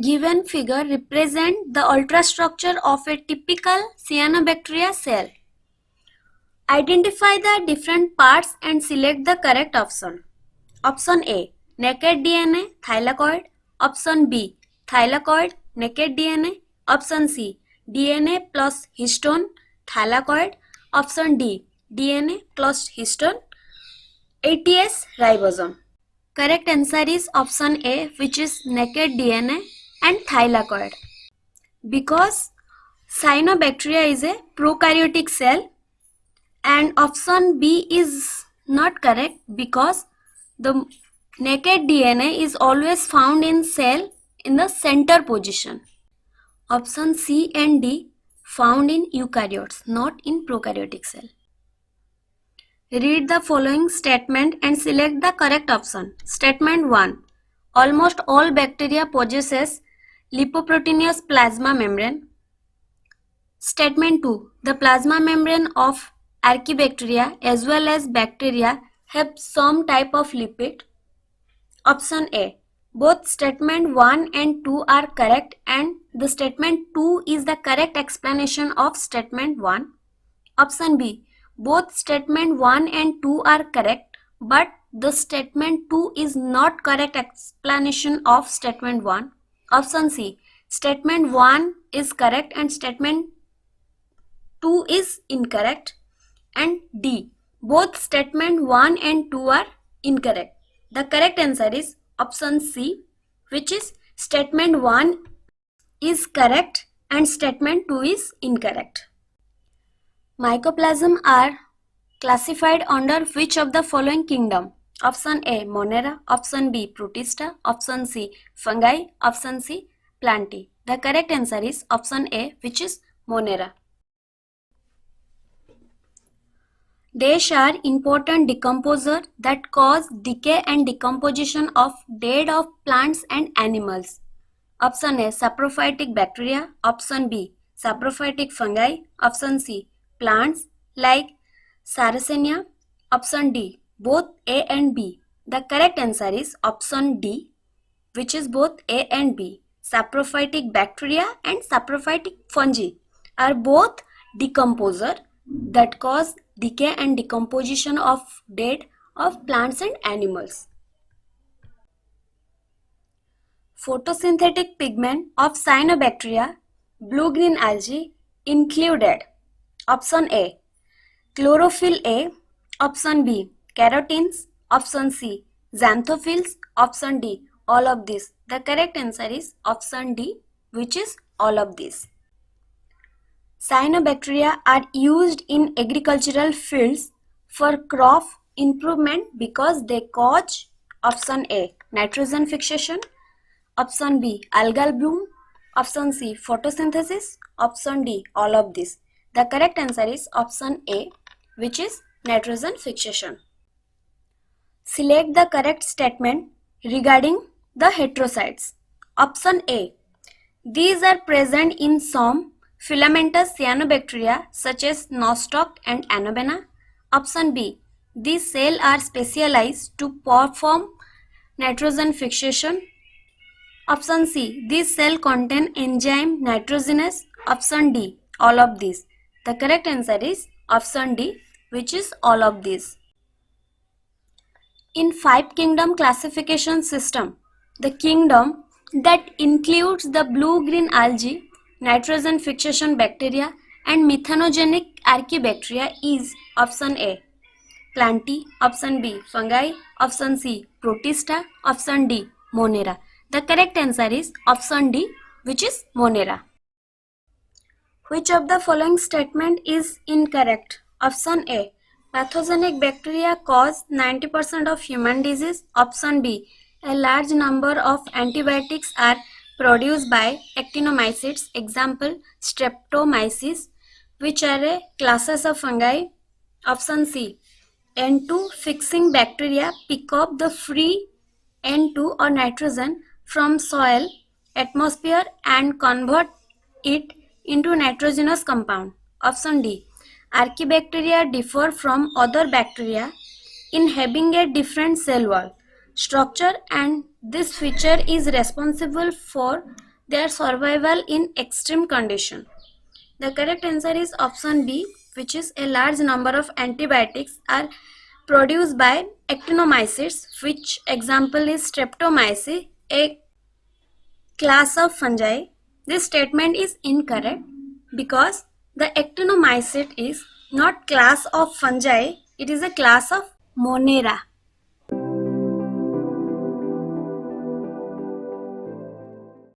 Given figure represent the ultrastructure of a typical cyanobacteria cell. Identify the different parts and select the correct option. Option A, naked DNA, thylakoid. Option B, thylakoid, naked DNA. Option C, DNA plus histone, thylakoid. Option D, DNA plus histone, ATS ribosome. Correct answer is option A, which is naked DNA and thylakoid. Because cyanobacteria is a prokaryotic cell, and option B is not correct because the naked DNA is always found in cell in the center position. Option C and D found in eukaryotes, not in prokaryotic cell. Read the following statement and select the correct option. Statement 1. Almost all bacteria possesses lipoproteinous plasma membrane. Statement 2. The plasma membrane of Archaebacteria as well as bacteria have some type of lipid. Option A. Both statement 1 and 2 are correct and the statement 2 is the correct explanation of statement 1. Option B. Both statement 1 and 2 are correct but the statement 2 is not correct explanation of statement 1. Option C. Statement 1 is correct and statement 2 is incorrect. And D. Both statement 1 and 2 are incorrect. The correct answer is option C, which is statement 1 is correct and statement 2 is incorrect. Mycoplasm are classified under which of the following kingdom? Option A, Monera. Option B, Protista. Option C, Fungi. Option C, Plantae. The correct answer is option A, which is Monera. Dash are important decomposer that cause decay and decomposition of dead of plants and animals. Option A, saprophytic bacteria. Option B, saprophytic fungi. Option C, plants like Sarracenia. Option D, both A and B. The correct answer is option D, which is both A and B. Saprophytic bacteria and saprophytic fungi are both decomposer that cause decay and decomposition of dead of plants and animals. Photosynthetic pigment of cyanobacteria, blue-green algae included option A, chlorophyll A, option B, carotenes, option C, xanthophylls, option D, all of these. The correct answer is option D, which is all of these. Cyanobacteria are used in agricultural fields for crop improvement because they cause option A, nitrogen fixation, option B, algal bloom, option C, photosynthesis, option D, all of these. The correct answer is option A, which is nitrogen fixation. Select the correct statement regarding the heterocytes. Option A. These are present in some filamentous cyanobacteria such as Nostoc and Anobena. Option B. These cells are specialized to perform nitrogen fixation. Option C. These cells contain enzyme nitrogenase. Option D. All of these. The correct answer is option D, which is all of these. In 5 kingdom classification system, the kingdom that includes the blue-green algae, nitrogen fixation bacteria and methanogenic archaebacteria is option A, Plantae, option B, Fungi, option C, Protista, option D, Monera. The correct answer is option D, which is Monera. Which of the following statement is incorrect? Option A, pathogenic bacteria cause 90% of human disease. Option B, a large number of antibiotics are produced by actinomycetes, example streptomyces, which are a classes of fungi. Option C, N2 fixing bacteria pick up the free N2 or nitrogen from soil, atmosphere and convert it into nitrogenous compound. Option D, Archaebacteria differ from other bacteria in having a different cell wall structure and this feature is responsible for their survival in extreme condition. The correct answer is option B, which is a large number of antibiotics are produced by actinomycetes, which example is streptomyces, a class of fungi. This statement is incorrect because the actinomycete is not class of fungi, it is a class of Monera.